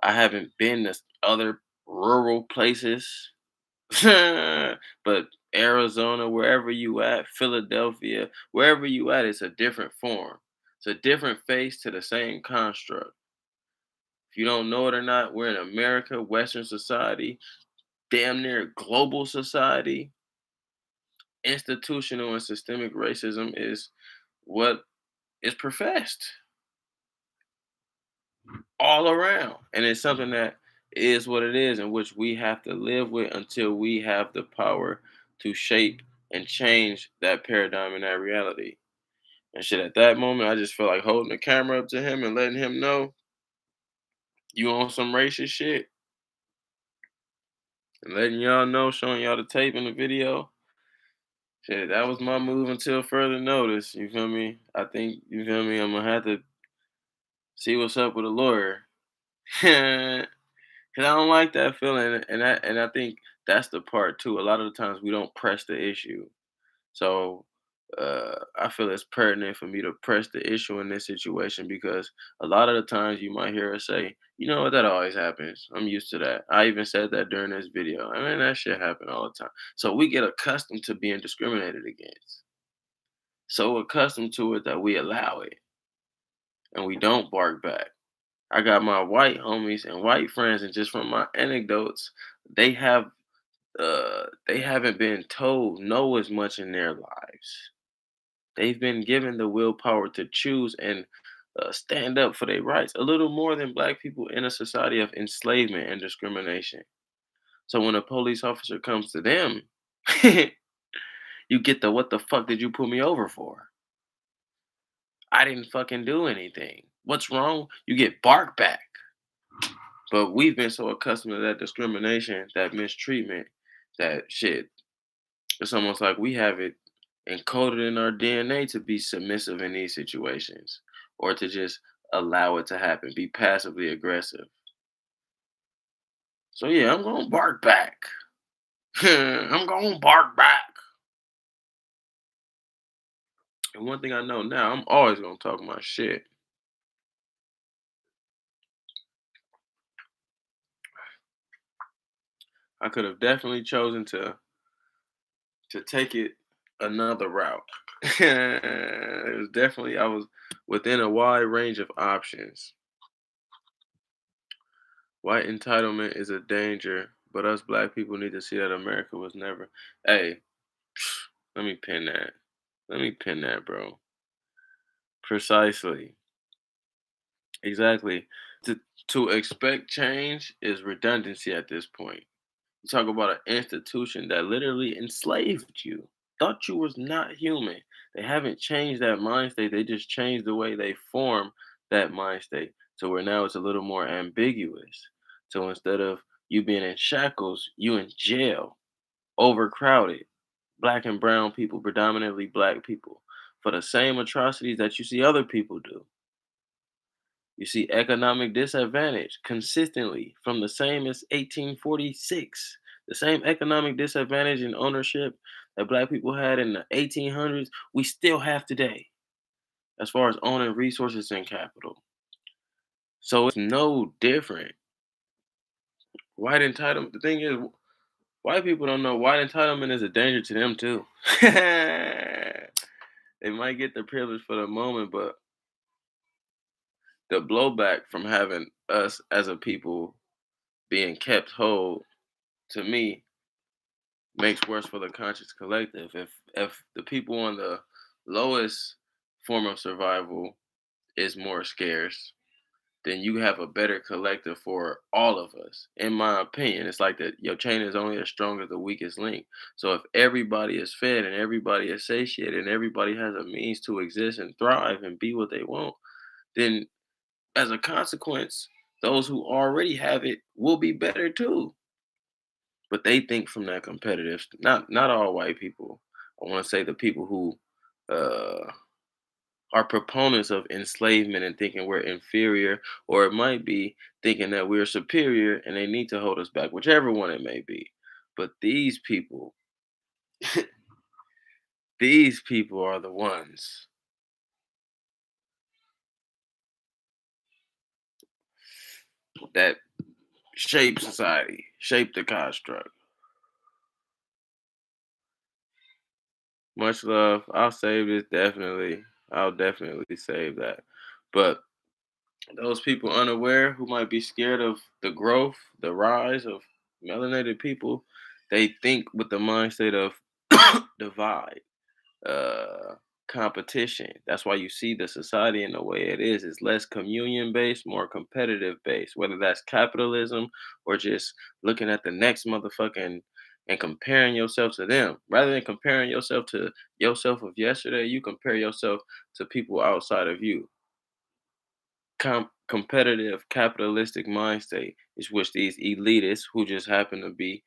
I haven't been to other rural places, but Arizona, wherever you at, Philadelphia, wherever you at, it's a different form. It's a different face to the same construct. If you don't know it or not, we're in America, Western society, damn near global society. Institutional and systemic racism is what is professed all around. And it's something that is what it is, in which we have to live with until we have the power to shape and change that paradigm and that reality. And shit, at that moment, I just feel like holding the camera up to him and letting him know you on some racist shit and letting y'all know, showing y'all the tape and the video. Shit, that was my move until further notice. You feel me? I think, you feel me? I'm gonna have to see what's up with a lawyer. Cause I don't like that feeling, and I think that's the part too. A lot of the times we don't press the issue, so I feel it's pertinent for me to press the issue in this situation because a lot of the times you might hear us say, "You know what? That always happens. I'm used to that." I even said that during this video. I mean, that shit happen all the time. So we get accustomed to being discriminated against, so accustomed to it that we allow it and we don't bark back. I got my white homies and white friends, and just from my anecdotes, they have they haven't been told no as much in their lives. They've been given the willpower to choose and stand up for their rights a little more than black people in a society of enslavement and discrimination. So when a police officer comes to them, You get the what the fuck did you put me over for? I didn't fucking do anything. What's wrong? You get bark back. But we've been so accustomed to that discrimination, that mistreatment, that shit. It's almost like we have it encoded in our DNA to be submissive in these situations or to just allow it to happen, be passively aggressive. So yeah, I'm gonna bark back. I'm gonna bark back. And one thing I know now, I'm always gonna talk my shit. I could have definitely chosen to take it another route. It was definitely I was within a wide range of options. White entitlement is a danger, but us black people need to see that America was never. Hey, let me pin that. Let me pin that, bro. Precisely. Exactly. To to expect change is redundancy at this point. You talk about an institution that literally enslaved you. Thought you was not human. They haven't changed that mind state. They just changed the way they form that mind state to where now it's a little more ambiguous. So instead of you being in shackles, you in jail, overcrowded, black and brown people, predominantly black people, for the same atrocities that you see other people do. You see economic disadvantage consistently from the same as 1846. The same economic disadvantage in ownership that black people had in the 1800s, we still have today as far as owning resources and capital. So it's no different. White entitlement, the thing is, white people don't know white entitlement is a danger to them too. They might get the privilege for the moment, but the blowback from having us as a people being kept whole to me makes worse for the conscious collective. If the people on the lowest form of survival is more scarce, then you have a better collective for all of us. In my opinion, it's like that your chain is only as strong as the weakest link. So if everybody is fed and everybody is satiated and everybody has a means to exist and thrive and be what they want, then as a consequence, those who already have it will be better too. But they think from that competitive, not all white people. I want to say the people who uh, are proponents of enslavement and thinking we're inferior, or it might be thinking that we're superior and they need to hold us back, whichever one it may be. But these people are the ones that shape society, shape the construct. Much love. I'll save this definitely. I'll definitely save that. But those people unaware who might be scared of the growth, the rise of melanated people, they think with the mindset of divide, uh, competition. That's why you see the society in the way it is. It's less communion based, more competitive based, whether that's capitalism or just looking at the next motherfucking and comparing yourself to them. Rather than comparing yourself to yourself of yesterday, you compare yourself to people outside of you. Competitive capitalistic mind state is which these elitists who just happen to be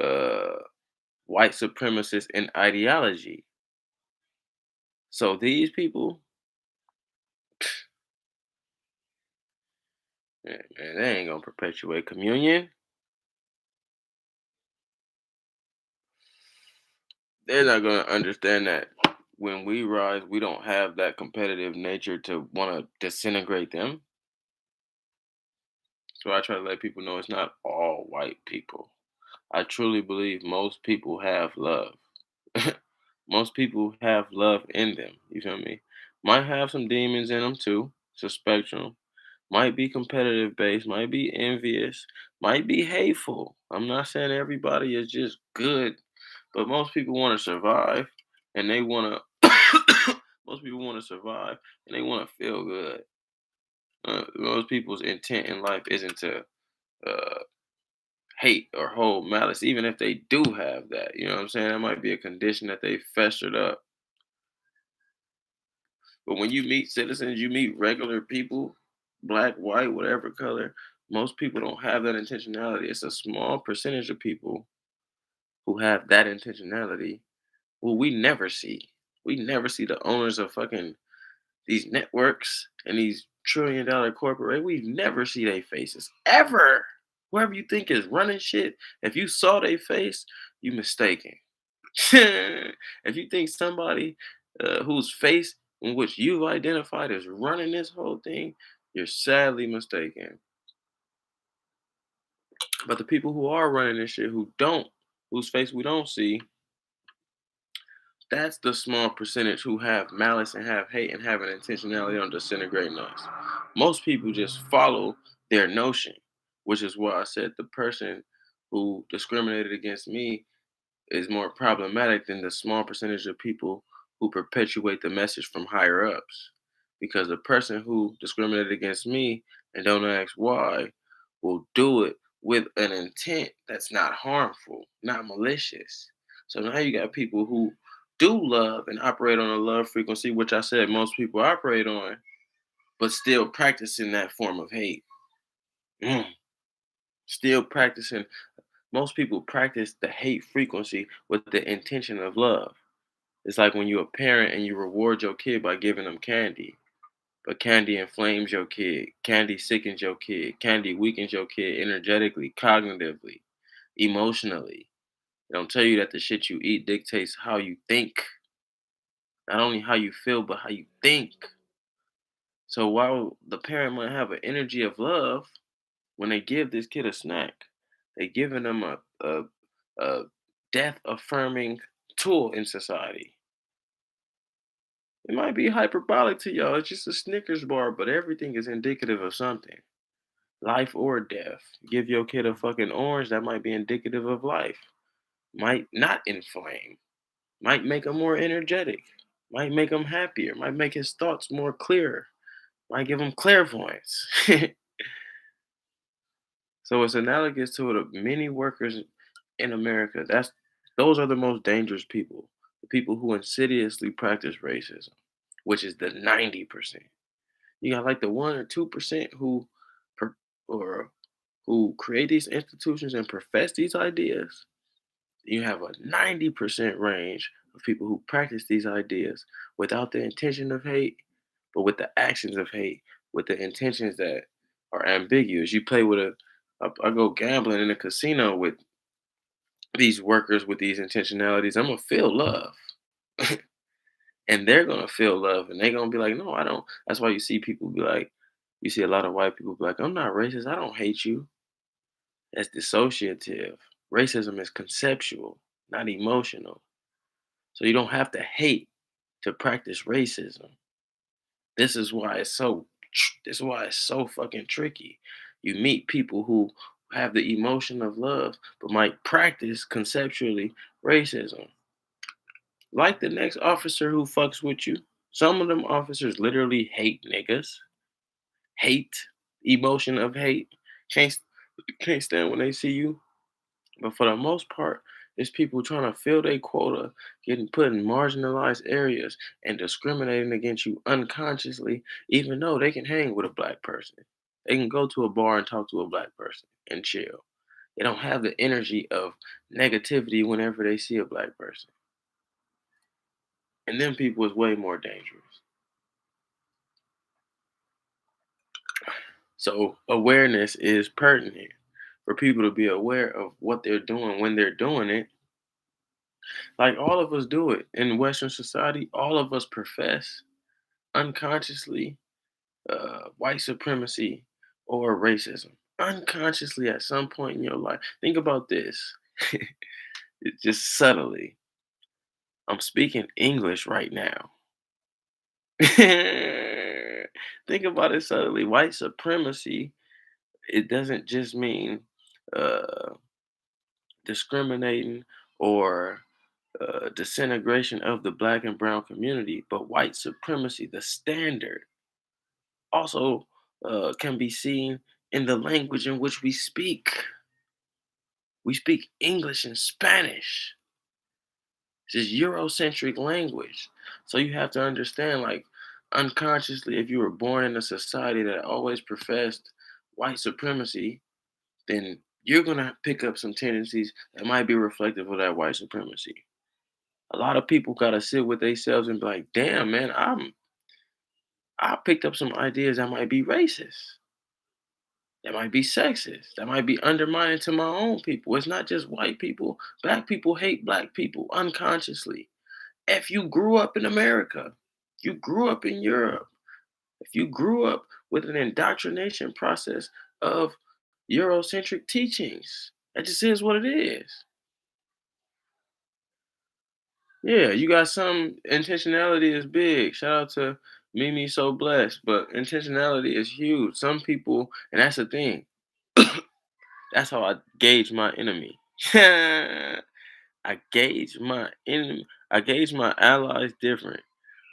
uh, white supremacists in ideology. So these people, man, they ain't gonna perpetuate communion. They're not gonna understand that when we rise, we don't have that competitive nature to want to disintegrate them. So I try to let people know it's not all white people. I truly believe most people have love. Most people have love in them. You feel me? Might have some demons in them too. It's a spectrum. Might be competitive based. Might be envious. Might be hateful. I'm not saying everybody is just good, but most people want to survive, and they want to. Most people want to survive, and they want to feel good. Most people's intent in life isn't to uh, hate or hold malice, even if they do have that. You know what I'm saying? That might be a condition that they festered up. But when you meet citizens, you meet regular people, black, white, whatever color, most people don't have that intentionality. It's a small percentage of people who have that intentionality. Well, we never see. We never see the owners of fucking these networks and these trillion-dollar corporate. We never see their faces ever. Whoever you think is running shit, if you saw their face, you mistaken. If you think somebody whose face in which you've identified as running this whole thing, you're sadly mistaken. But the people who are running this shit, who don't, whose face we don't see, that's the small percentage who have malice and have hate and have an intentionality on disintegrating us. Most people just follow their notion, which is why I said the person who discriminated against me is more problematic than the small percentage of people who perpetuate the message from higher ups. Because the person who discriminated against me and don't ask why will do it with an intent that's not harmful, not malicious. So now you got people who do love and operate on a love frequency, which I said most people operate on, but still practicing that form of hate. Mm. Still practicing. Most people practice the hate frequency with the intention of love. It's like when you're a parent and you reward your kid by giving them candy. But candy inflames your kid. Candy sickens your kid. Candy weakens your kid energetically, cognitively, emotionally. They don't tell you that the shit you eat dictates how you think. Not only how you feel, but how you think. So while the parent might have an energy of love, when they give this kid a snack, they giving them a death affirming tool in society. It might be hyperbolic to y'all. It's just a Snickers bar, but everything is indicative of something. Life or death. Give your kid a fucking orange, that might be indicative of life. Might not inflame. Might make him more energetic. Might make him happier. Might make his thoughts more clearer. Might give him clairvoyance. So it's analogous to the many workers in America. Those are the most dangerous people. The people who insidiously practice racism, which is the 90%. You got like the 1 or 2% who per, or who create these institutions and profess these ideas. You have a 90% range of people who practice these ideas without the intention of hate, but with the actions of hate, with the intentions that are ambiguous. You play with I go gambling in a casino with these workers with these intentionalities. I'm gonna feel love. And they're gonna feel love and they're gonna be like, no, I don't. That's why you see people be like, you see a lot of white people be like, I'm not racist, I don't hate you. That's dissociative. Racism is conceptual, not emotional. So you don't have to hate to practice racism. This is why this is why it's so fucking tricky. You meet people who have the emotion of love but might practice conceptually racism. Like the next officer who fucks with you. Some of them officers literally hate niggas. Hate, emotion of hate. Can't can't stand when they see you. But for the most part, it's people trying to fill their quota, getting put in marginalized areas and discriminating against you unconsciously, even though they can hang with a black person. They can go to a bar and talk to a black person and chill. They don't have the energy of negativity whenever they see a black person. And them people is way more dangerous. So awareness is pertinent for people to be aware of what they're doing when they're doing it. Like all of us do it in Western society. All of us profess unconsciously white supremacy or racism. Unconsciously, at some point in your life. Think about this. It's just subtly. I'm speaking English right now. Think about it subtly. White supremacy. It doesn't just mean uh, discriminating or disintegration of the black and brown community, but white supremacy, the standard, also can be seen in the language in which we speak. We speak English and Spanish. It's just Eurocentric language. So you have to understand, like, unconsciously, if you were born in a society that always professed white supremacy, then you're gonna pick up some tendencies that might be reflective of that white supremacy. A lot of people gotta sit with themselves and be like, damn man, I picked up some ideas that might be racist, that might be sexist, that might be undermining to my own people. It's not just white people. Black people hate black people unconsciously. If you grew up in America, you grew up in Europe, if you grew up with an indoctrination process of Eurocentric teachings, that just is what it is. Yeah, you got some intentionality is big. Shout out to Mimi So Blessed, but intentionality is huge. Some people, and that's the thing. That's how I gauge my enemy. I gauge my enemy. I gauge my allies different.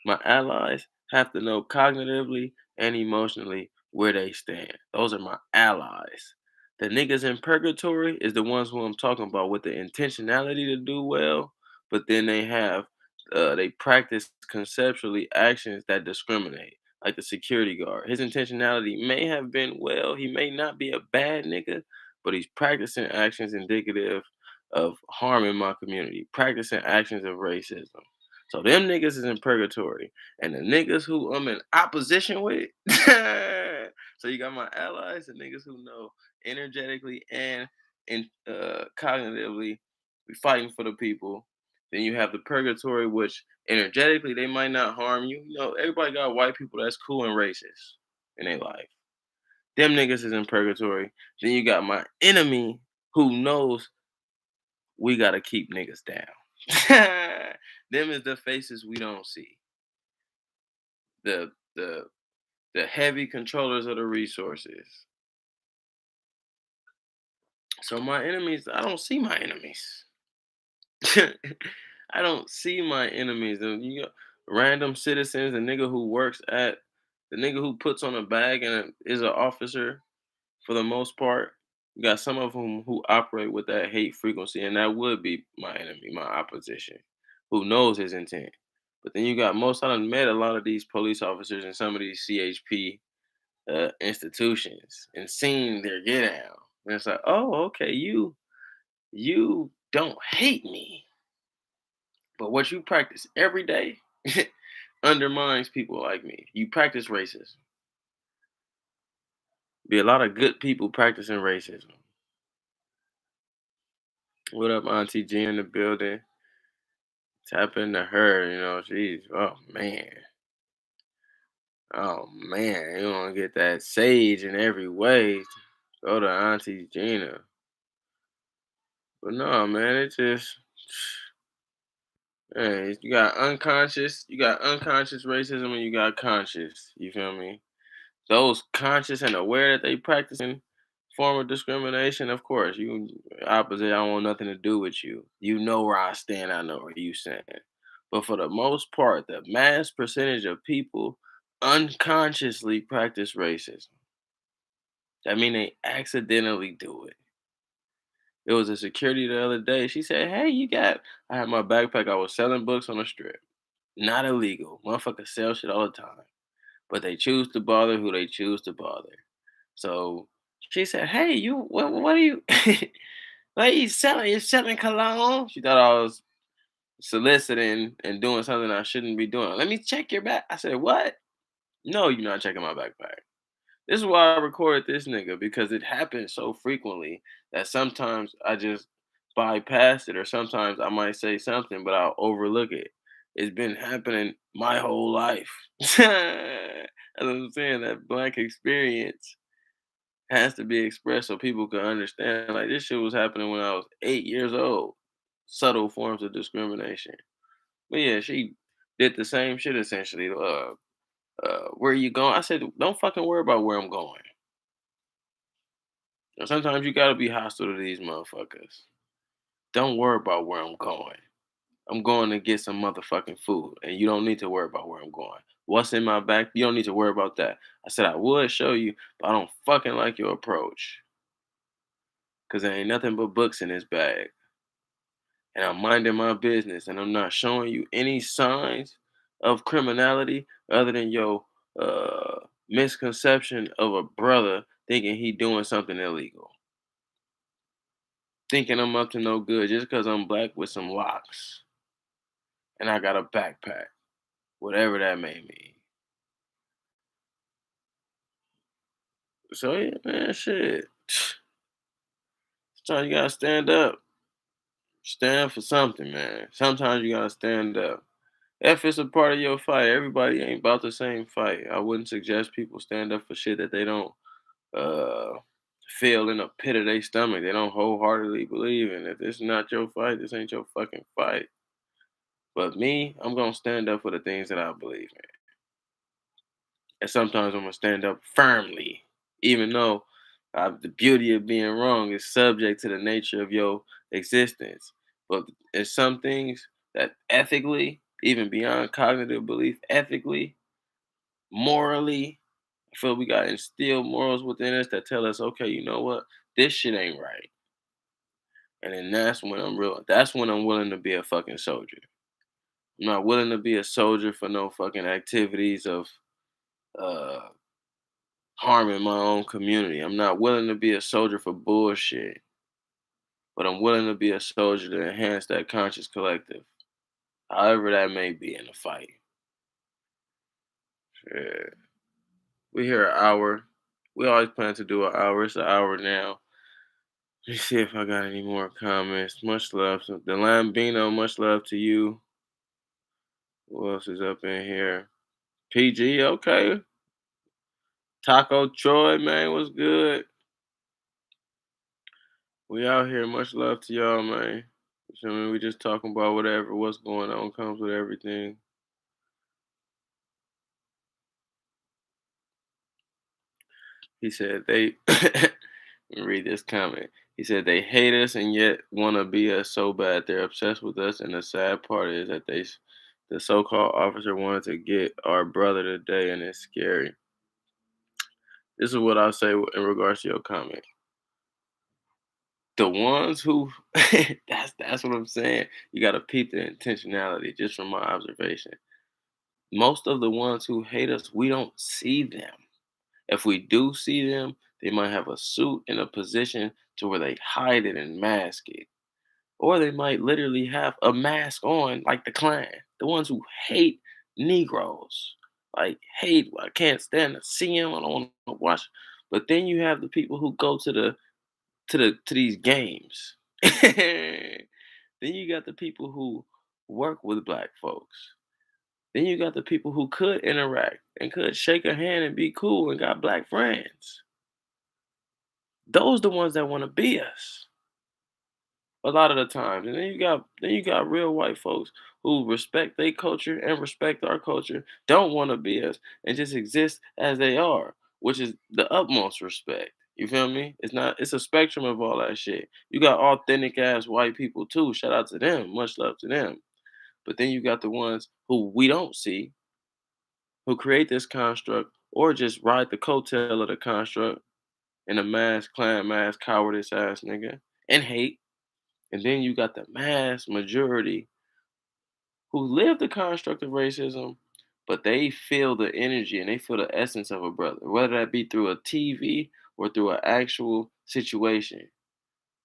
My allies have to know cognitively and emotionally where they stand. Those are my allies. The niggas in purgatory is the ones who I'm talking about with the intentionality to do well, but then they practice conceptually actions that discriminate, like the security guard. His intentionality may have been well, he may not be a bad nigga, but he's practicing actions indicative of harming my community, practicing actions of racism. So them niggas is in purgatory. And the niggas who I'm in opposition with. So you got my allies, the niggas who know energetically and cognitively we fighting for the people. Then you have the purgatory, which energetically they might not harm you. You know, everybody got white people that's cool and racist in their life. Them niggas is in purgatory. Then you got my enemy who knows we gotta keep niggas down. Them is the faces we don't see. The the the heavy controllers of the resources. So my enemies, I don't see my enemies. I don't see my enemies. You got random citizens, the nigga who puts on a bag and is an officer for the most part. You got some of them who operate with that hate frequency, and that would be my enemy, my opposition, who knows his intent. But then you got most I done met a lot of these police officers and some of these CHP institutions and seen their get out. And it's like, oh, okay, you don't hate me, but what you practice every day undermines people like me. You practice racism. Be a lot of good people practicing racism. What up, Auntie G in the building? Tap into her, she's oh man, you want to get that sage in every way. Go to Auntie Gina. But no, man, it just hey, you got unconscious racism and you got conscious. You feel me? Those conscious and aware that they practicing form of discrimination, of course, you opposite, I don't want nothing to do with you. You know where I stand, I know where you stand. But for the most part, the mass percentage of people unconsciously practice racism. That mean they accidentally do it. There was a security the other day. She said, "Hey, I had my backpack. I was selling books on the strip. Not illegal. Motherfuckers sell shit all the time. But they choose to bother who they choose to bother." So she said, "Hey, what are you, what are you selling? You're selling cologne?" She thought I was soliciting and doing something I shouldn't be doing. "Let me check your back." I said, "What? No, you're not checking my backpack." This is why I recorded this nigga because it happens so frequently that sometimes I just bypass it, or sometimes I might say something, but I'll overlook it. It's been happening my whole life. That's what I'm saying. That black experience has to be expressed so people can understand. Like this shit was happening when I was 8 years old. Subtle forms of discrimination. But yeah, she did the same shit essentially. Where you going? I said, don't fucking worry about where I'm going. And sometimes you gotta be hostile to these motherfuckers. Don't worry about where I'm going. I'm going to get some motherfucking food, and you don't need to worry about where I'm going. What's in my back? You don't need to worry about that. I said I would show you, but I don't fucking like your approach. because there ain't nothing but books in this bag. And I'm minding my business and I'm not showing you any signs of criminality other than your misconception of a brother thinking he doing something illegal. Thinking I'm up to no good just because I'm black with some locks and I got a backpack, whatever that may mean. So yeah, man, shit. Sometimes you gotta stand up. Stand for something, man. Sometimes you gotta stand up. If it's a part of your fight, everybody ain't about the same fight. I wouldn't suggest people stand up for shit that they don't uh feel in the pit of their stomach. They don't wholeheartedly believe in. If it's not your fight, this ain't your fucking fight. But me, I'm gonna stand up for the things that I believe in. And sometimes I'm gonna stand up firmly, even though the beauty of being wrong is subject to the nature of your existence. But it's some things that ethically, even beyond cognitive belief, ethically, morally, I feel we got instilled morals within us that tell us, okay, you know what, this shit ain't right. And then that's when I'm willing to be a fucking soldier. I'm not willing to be a soldier for no fucking activities of uh harming my own community. I'm not willing to be a soldier for bullshit, but I'm willing to be a soldier to enhance that conscious collective, however that may be in the fight. Yeah. We here an hour. We always plan to do an hour. It's an hour now. Let's see if I got any more comments. Much love. So the Lambino, much love to you. Who else is up in here? PG, okay. Taco Troy, man, what's good? We out here. Much love to y'all, man. So, I mean, we just talking about whatever, what's going on comes with everything. He said they let me read this comment. He said they hate us and yet want to be us so bad. They're obsessed with us, and the sad part is that the so-called officer wanted to get our brother today, and it's scary. This is what I'll say in regards to your comment. The ones who that's what I'm saying. You got to peep the intentionality just from my observation. Most of the ones who hate us, we don't see them. If we do see them, they might have a suit in a position to where they hide it and mask it. Or they might literally have a mask on, like the Klan, the ones who hate Negroes. Like, hate, I can't stand to see them, I don't want to watch. But then you have the people who go to these games. Then you got the people who work with black folks. Then you got the people who could interact and could shake a hand and be cool and got black friends. Those the ones that want to be us a lot of the times. And then you got real white folks who respect their culture and respect our culture, don't want to be us and just exist as they are, which is the utmost respect. You feel me? It's a spectrum of all that shit. You got authentic ass white people too. Shout out to them. Much love to them. But then you got the ones who we don't see, who create this construct or just ride the coattail of the construct in a mass clan, mass cowardice ass nigga and hate. And then you got the mass majority who live the construct of racism, but they feel the energy and they feel the essence of a brother, whether that be through a TV or through an actual situation.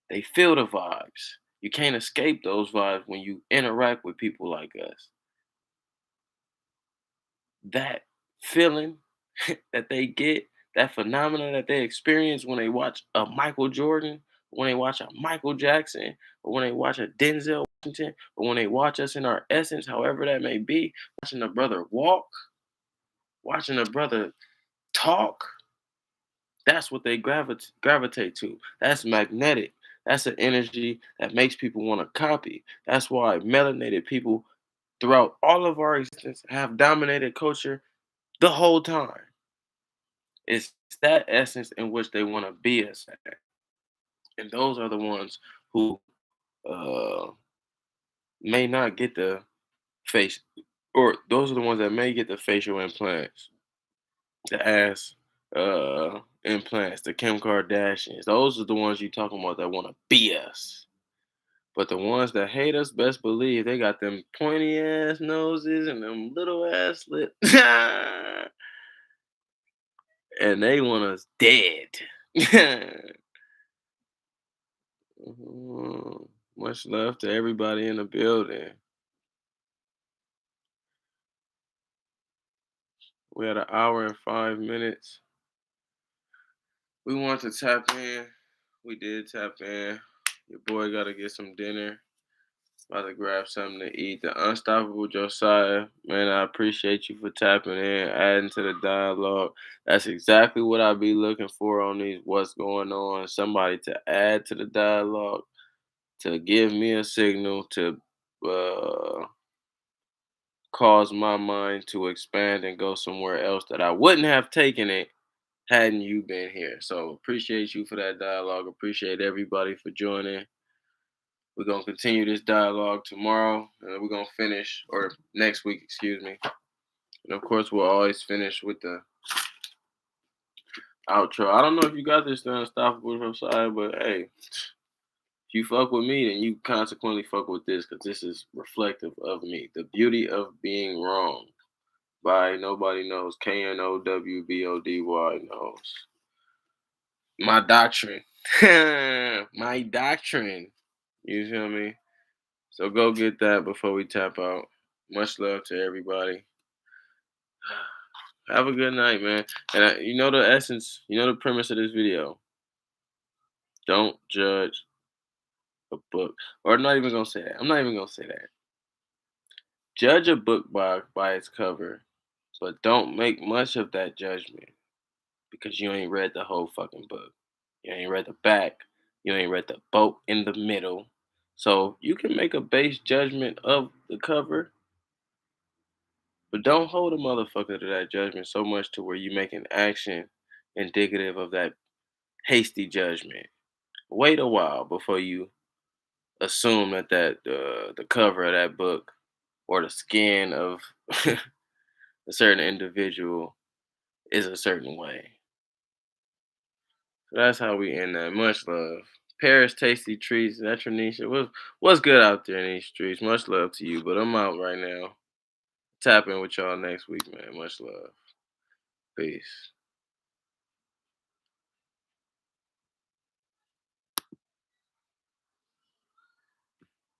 They feel the vibes. You can't escape those vibes when you interact with people like us. That feeling that they get, that phenomenon that they experience when they watch a Michael Jordan, when they watch a Michael Jackson, or when they watch a Denzel Washington, or when they watch us in our essence, however that may be, watching a brother walk, watching a brother talk, that's what they gravitate to. That's magnetic. That's an energy that makes people want to copy. That's why melanated people throughout all of our existence have dominated culture the whole time. It's that essence in which they want to be us at. And those are the ones who uh, may not get the face, or those are the ones that may get the facial implants, the ass, implants, the Kim Kardashians. Those are the ones you talking about that want to be us. But the ones that hate us, best believe they got them pointy ass noses and them little ass lips. And they want us dead. Mhm. Much love to everybody in the building. We had an hour and 5 minutes. We want to tap in. We did tap in. Your boy got to get some dinner. About to grab something to eat. The Unstoppable Josiah, man, I appreciate you for tapping in, adding to the dialogue. That's exactly what I be looking for on these What's Going On. Somebody to add to the dialogue, to give me a signal, to uh, cause my mind to expand and go somewhere else that I wouldn't have taken it hadn't you been here. So appreciate you for that dialogue. Appreciate everybody for joining. We're gonna continue this dialogue tomorrow, and we're gonna finish, or next week, excuse me. And of course, we'll always finish with the outro. I don't know if you got this done, Unstoppable from side, but hey, if you fuck with me, then you consequently fuck with this, because this is reflective of me. The beauty of being wrong. By nobody knows. KNOWBODY knows. My doctrine. My doctrine. You feel me? So go get that before we tap out. Much love to everybody. Have a good night, man. And you know the essence, you know the premise of this video. Don't judge a book. Or I'm not even gonna say that. I'm not even gonna say that. Judge a book by its cover, but don't make much of that judgment because you ain't read the whole fucking book. You ain't read the back. You ain't read the boat in the middle. So you can make a base judgment of the cover, but don't hold a motherfucker to that judgment so much to where you make an action indicative of that hasty judgment. Wait a while before you assume that the cover of that book or the skin of a certain individual is a certain way. So that's how we end that. Much love. Paris Tasty Treats, that Tranisha. What's good out there in these streets? Much love to you, but I'm out right now. Tap in with y'all next week, man. Much love. Peace.